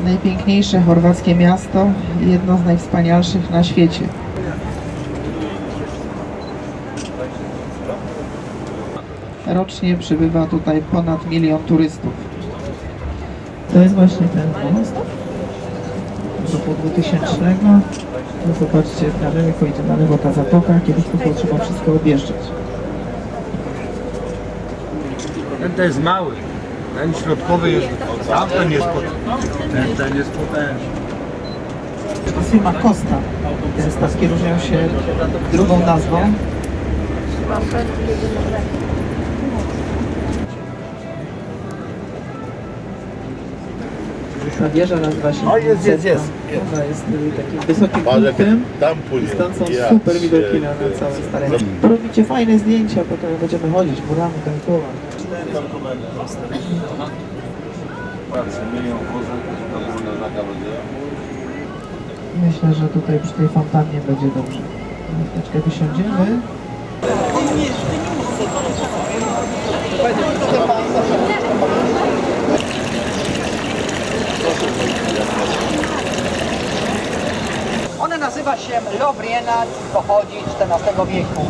Najpiękniejsze chorwackie miasto, jedno z najwspanialszych na świecie. Rocznie przybywa tutaj ponad 1 000 000 turystów. To jest właśnie ten most z roku 2000. No zobaczcie, na lewo idzie na lewo ta zatoka, kiedyś tu trzeba wszystko objeżdżać. Ten to jest mały, ten środkowy jest, tamten jest potężny. Ten jest potężny. To jest firma Costa. Te stawki różnią się drugą nazwą. Ta wieża nazywa się... O, jest. Ona jest takim wysokim punktem. Stąd są super widoki na całe stare. Robicie fajne zdjęcia, potem będziemy chodzić murami dookoła. Myślę, że tutaj przy tej fontannie będzie dobrze. Chwileczkę wysiądziemy. Ona nazywa się Lovrijenac, pochodzi z XIV wieku.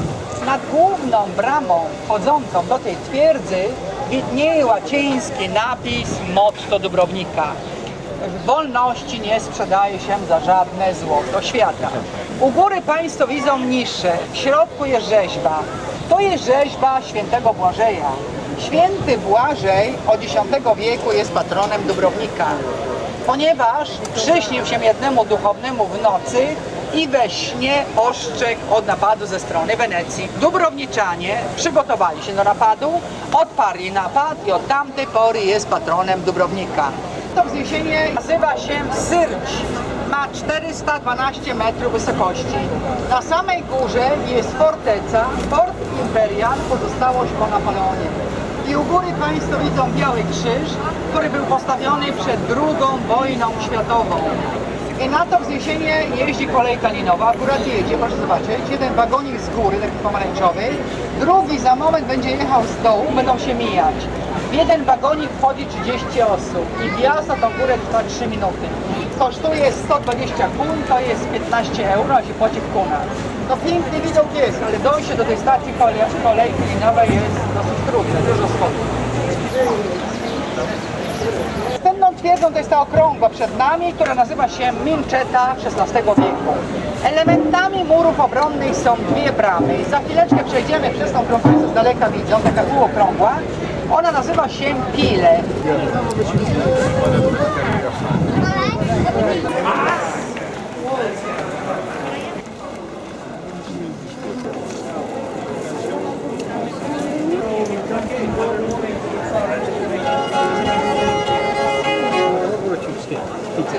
Nad główną bramą wchodzącą do tej twierdzy widnieje łaciński napis motto Dubrownika. Wolności nie sprzedaje się za żadne złoto świata. U góry Państwo widzą niszę, w środku jest rzeźba. To jest rzeźba świętego Błażeja. Święty Błażej od X wieku jest patronem Dubrownika, ponieważ przyśnił się jednemu duchownemu w nocy i we śnie ostrzegł od napadu ze strony Wenecji. Dubrowniczanie przygotowali się do napadu, odparli napad i od tamtej pory jest patronem Dubrownika. To wzniesienie nazywa się Syrć. Ma 412 metrów wysokości. Na samej górze jest forteca, Fort Imperial, pozostałość po Napoleonie. I u góry Państwo widzą Biały Krzyż, który był postawiony przed II wojną światową. I na to wzniesienie jeździ kolejka linowa, akurat jedzie, proszę zobaczyć, jeden wagonik z góry, taki pomarańczowy, drugi za moment będzie jechał z dołu, będą się mijać. W jeden wagonik wchodzi 30 osób i wjazd na tą górę trwa 3 minuty. Kosztuje 120 kun, to jest 15 euro, a się płaci w kunach. No piękny widok jest, ale dojście do tej stacji kolejki linowej jest dosyć trudne, dużo schodów. Następną twierdzą to jest ta okrągła przed nami, która nazywa się Minczeta XVI wieku. Elementami murów obronnych są dwie bramy. Za chwileczkę przejdziemy przez tą, którą Państwo z daleka widzą, taka półokrągła. Ona nazywa się Pile.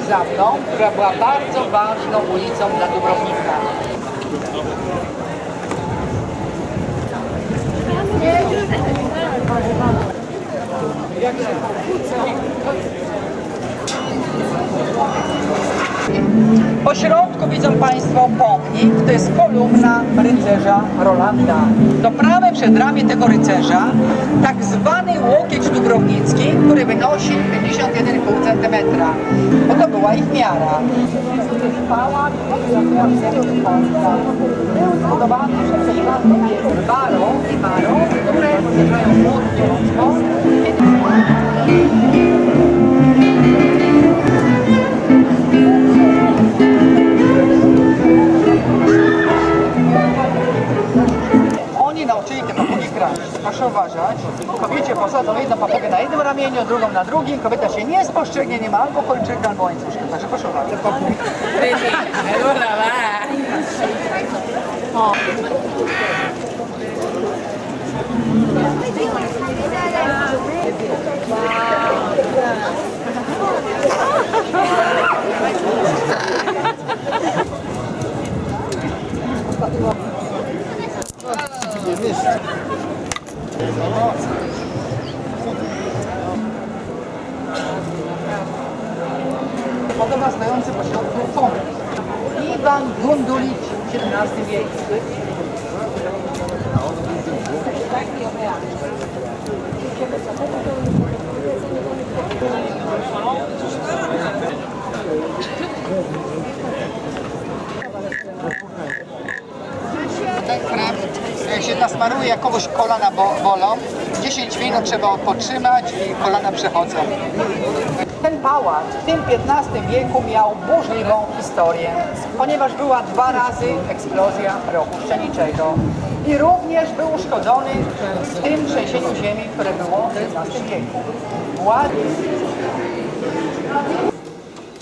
Za mną, która była bardzo ważną ulicą dla Dubrownika. Po środku widzą Państwo pomnik, to jest kolumna rycerza Rolanda. Do prawej przedramię tego rycerza tak zwany łokieć dubrownicki, który wynosi 51,5 cm. Bo to była ich miara. Pałac był zbudowany przez baron i baron, które zjeżdżają młot. Oni nauczyli te papugi kraść. Proszę uważać, kobiecie posadzą jedną papugę na jednym ramieniu, drugą na drugim. Kobieta się nie spostrzegnie, nie ma albo kolczyka, albo łańcuszka. Także proszę uważać. Podoba stojący po środku pomnik. Iwan Gundulić w XVII wieku. kogoś kolana bolą, 10 minut trzeba odpoczymać i kolana przechodzą. Ten pałac w tym XV wieku miał burzliwą historię, ponieważ była 2 razy eksplozja prochu pszeniczego i również był uszkodzony w tym trzęsieniu ziemi, które było w XV wieku.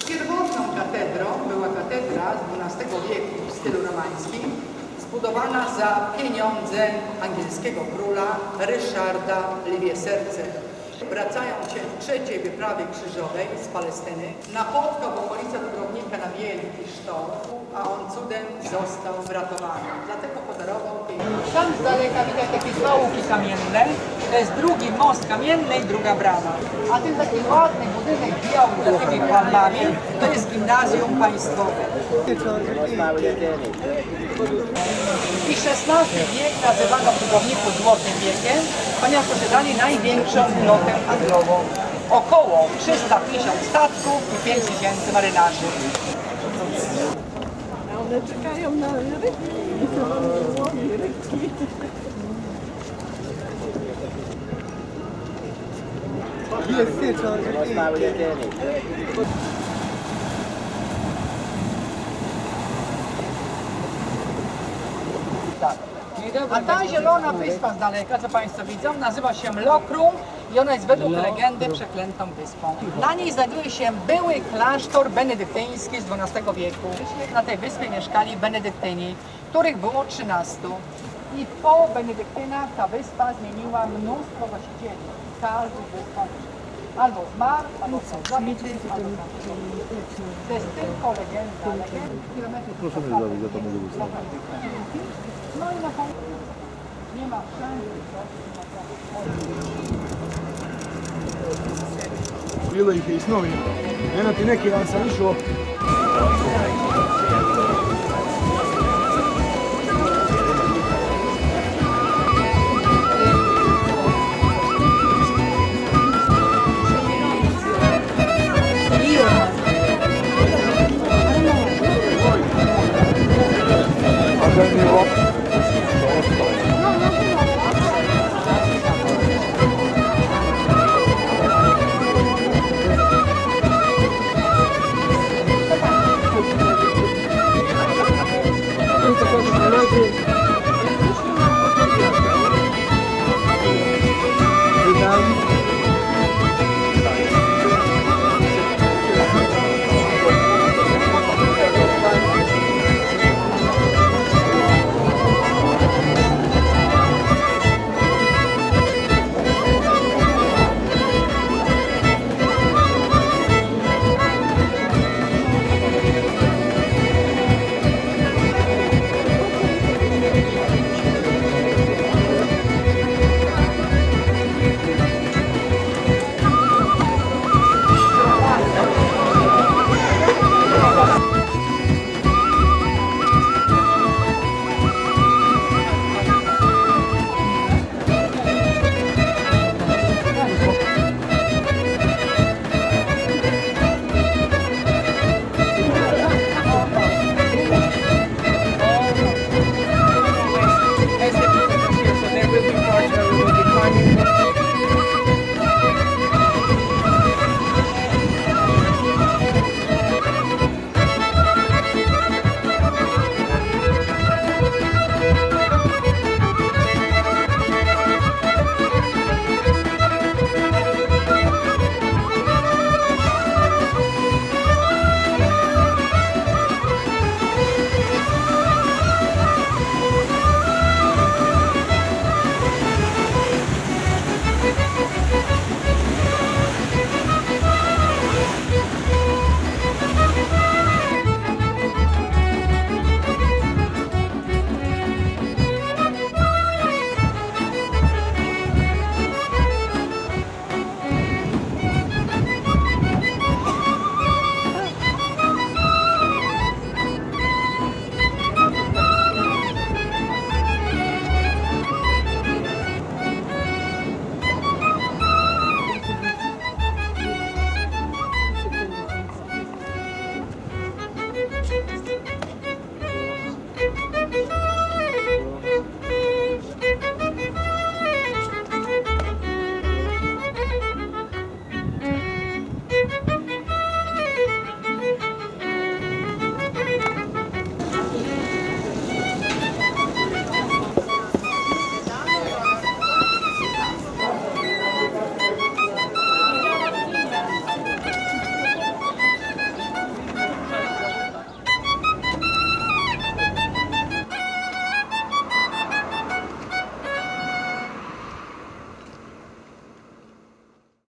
Pierwotną katedrą była katedra z XII wieku w stylu romańskim, zbudowana za pieniądze angielskiego króla Ryszarda Liwie-Serce. Wracając się w trzeciej wyprawie krzyżowej z Palestyny, napotkał w okolicach Dubrovnika na wielki sztorm, a on cudem został wratowany. Dlatego podarował pieniądze. Tam z daleka widać takie zaułki kamienne. To jest drugi most kamienny i druga brama. A ten taki ładny budynek biały z takimi palmami to jest gimnazjum państwowe. I XVI wiek nazywano w Dubrovniku Złotym wiekiem, ponieważ posiadali największą flotę handlową. Około 350 statków i 5000 marynarzy. One czekają na rybki. Łowi rybki. Jest wieczór. A ta zielona wyspa z daleka, co Państwo widzą, nazywa się Lokrum i ona jest według legendy przeklętą wyspą. Na niej znajduje się były klasztor benedyktyński z XII wieku. Na tej wyspie mieszkali benedyktyni, których było 13. I po benedyktynach ta wyspa zmieniła mnóstwo właścicieli. Każdy był albo zmarł, albo został zabity, albo to jest tylko legenda. Proszę mnie zabić, ja to mogę być. No i na końcu nie ma Bilo ih je i s novim. Eno ti neki dan sam išao